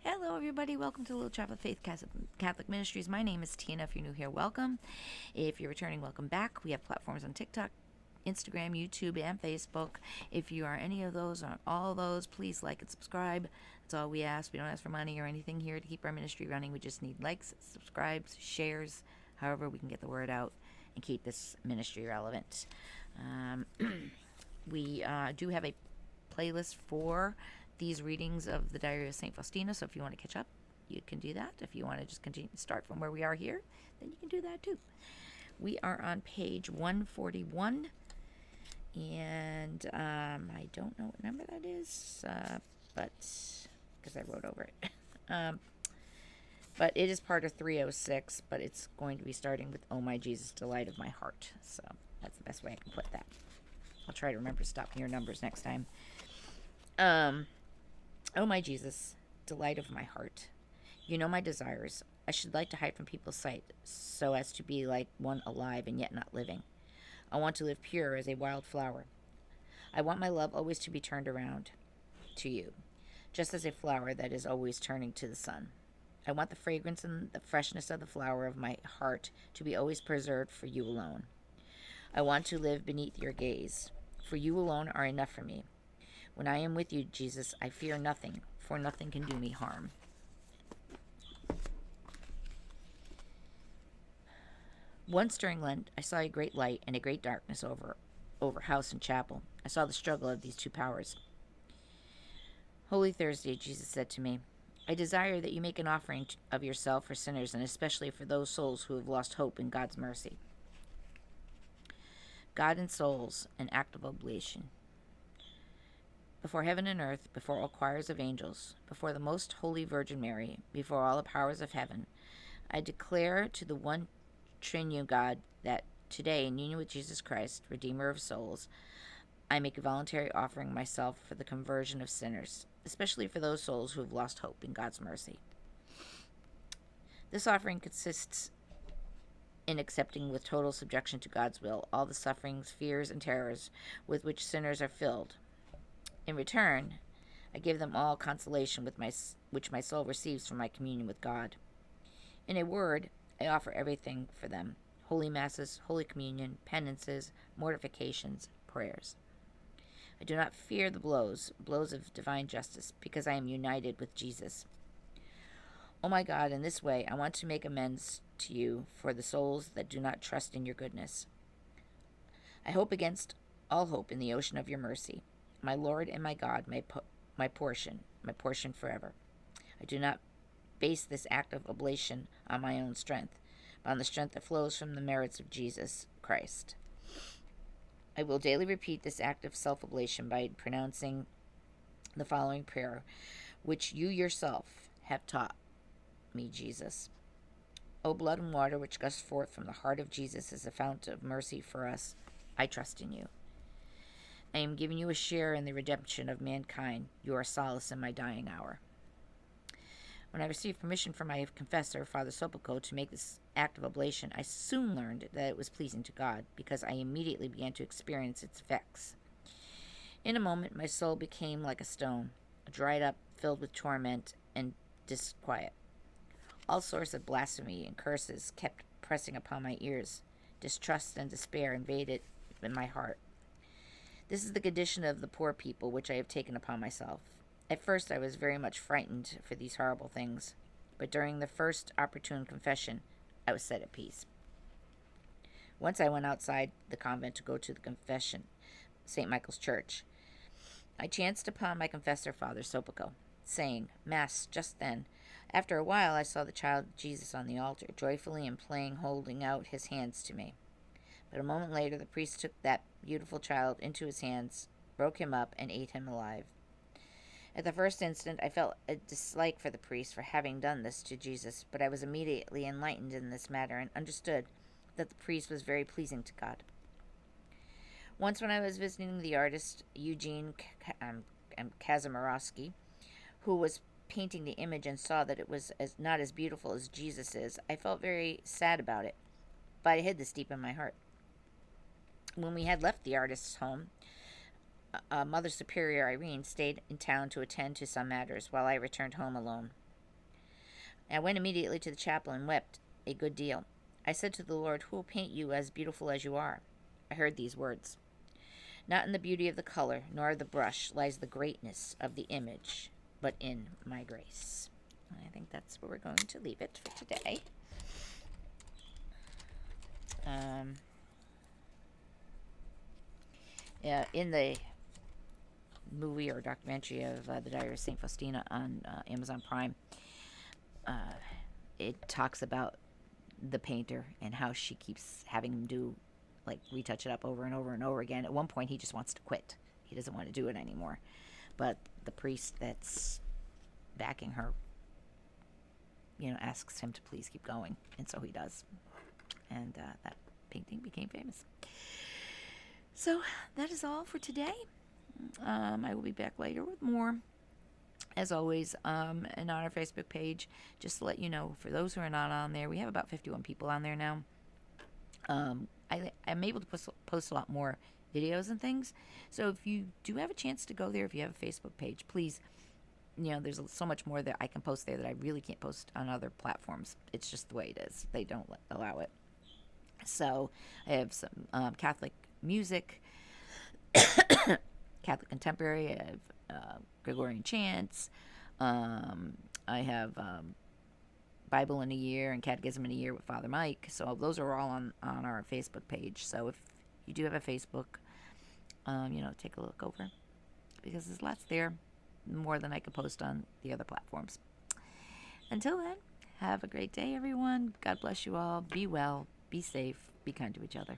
Hello, everybody. Welcome to Little Chapel of Faith Catholic Ministries. My name is Tina. If you're new here, welcome. If you're returning, welcome back. We have platforms on TikTok, Instagram, YouTube, and Facebook. If you are any of those or all of those, please like and subscribe. That's all we ask. We don't ask for money or anything here to keep our ministry running. We just need likes, subscribes, shares, however we can get the word out and keep this ministry relevant. We do have a playlist for these readings of the Diary of St Faustina, so if you want to catch up, you can do that. If you want to just continue to start from where we are here, then you can do that too. We are on page 141, and I don't know what number that is, but because I wrote over it. But it is part of 306, but it's going to be starting with "Oh my Jesus, delight of my heart." So that's the best way I can put that. I'll try to remember to stop near numbers next time. Oh my Jesus, delight of my heart. You know my desires. I should like to hide from people's sight, so as to be like one alive and yet not living. I want to live pure as a wild flower. I want my love always to be turned around to you, just as a flower that is always turning to the sun. I want the fragrance and the freshness of the flower of my heart to be always preserved for you alone. I want to live beneath your gaze, for you alone are enough for me. When I am with you, Jesus, I fear nothing, for nothing can do me harm. Once during Lent, I saw a great light and a great darkness over house and chapel. I saw the struggle of these two powers. Holy Thursday, Jesus said to me, I desire that you make an offering of yourself for sinners, and especially for those souls who have lost hope in God's mercy. God and souls, an act of oblation. Before heaven and earth, before all choirs of angels, before the most holy Virgin Mary, before all the powers of heaven, I declare to the one triune God that today, in union with Jesus Christ, Redeemer of souls, I make a voluntary offering myself for the conversion of sinners, especially for those souls who have lost hope in God's mercy. This offering consists in accepting with total subjection to God's will all the sufferings, fears, and terrors with which sinners are filled. In return, I give them all consolation which my soul receives from my communion with God. In a word, I offer everything for them: holy masses, holy communion, penances, mortifications, prayers. I do not fear the blows of divine justice, because I am united with Jesus. Oh my God, in this way I want to make amends to you for the souls that do not trust in your goodness. I hope against all hope in the ocean of your mercy. My Lord and my God, my portion forever. I do not base this act of oblation on my own strength, but on the strength that flows from the merits of Jesus Christ. I will daily repeat this act of self-oblation by pronouncing the following prayer, which you yourself have taught me, Jesus. O blood and water which gush forth from the heart of Jesus as a fount of mercy for us, I trust in you. I am giving you a share in the redemption of mankind. You are solace in my dying hour. When I received permission from my confessor, Father Sopoco, to make this act of oblation, I soon learned that it was pleasing to God, because I immediately began to experience its effects. In a moment, my soul became like a stone, dried up, filled with torment and disquiet. All sorts of blasphemy and curses kept pressing upon my ears. Distrust and despair invaded in my heart. This is the condition of the poor people which I have taken upon myself. At first I was very much frightened for these horrible things, but during the first opportune confession, I was set at peace. Once I went outside the convent to go to the confession, St. Michael's Church. I chanced upon my confessor, Father Sopoco, saying Mass just then. After a while I saw the child Jesus on the altar, joyfully and playing, holding out his hands to me. But a moment later the priest took that beautiful child into his hands, broke him up, and ate him alive. At the first instant I felt a dislike for the priest for having done this to Jesus, but I was immediately enlightened in this matter and understood that the priest was very pleasing to God. Once when I was visiting the artist Eugene Kazimirowski, who was painting the image, and saw that it was not as beautiful as Jesus is, I felt very sad about it, but I hid this deep in my heart. When we had left the artist's home, Mother Superior Irene stayed in town to attend to some matters while I returned home alone. I went immediately to the chapel and wept a good deal. I said to the Lord, who will paint you as beautiful as you are? I heard these words. Not in the beauty of the color, nor of the brush, lies the greatness of the image, but in my grace. And I think that's where we're going to leave it for today. In the movie or documentary of the Diary of St Faustina on Amazon Prime, it talks about the painter and how she keeps having him do, like, retouch it up over and over and over again. At one point, he just wants to quit. He doesn't want to do it anymore. But the priest that's backing her, asks him to please keep going, and so he does. And that painting became famous. So that is all for today. I will be back later with more. As always, and on our Facebook page, just to let you know, for those who are not on there, we have about 51 people on there now. I'm able to post a lot more videos and things. So if you do have a chance to go there, if you have a Facebook page, please, there's so much more that I can post there that I really can't post on other platforms. It's just the way it is. They don't allow it. So I have some Catholic music, Catholic contemporary. I have Gregorian chants. I have Bible in a Year and Catechism in a Year with Father Mike. So those are all on our Facebook page. So if you do have a Facebook, take a look over, because there's lots there, more than I could post on the other platforms. Until then, have a great day, everyone. God bless you all. Be well, be safe, be kind to each other.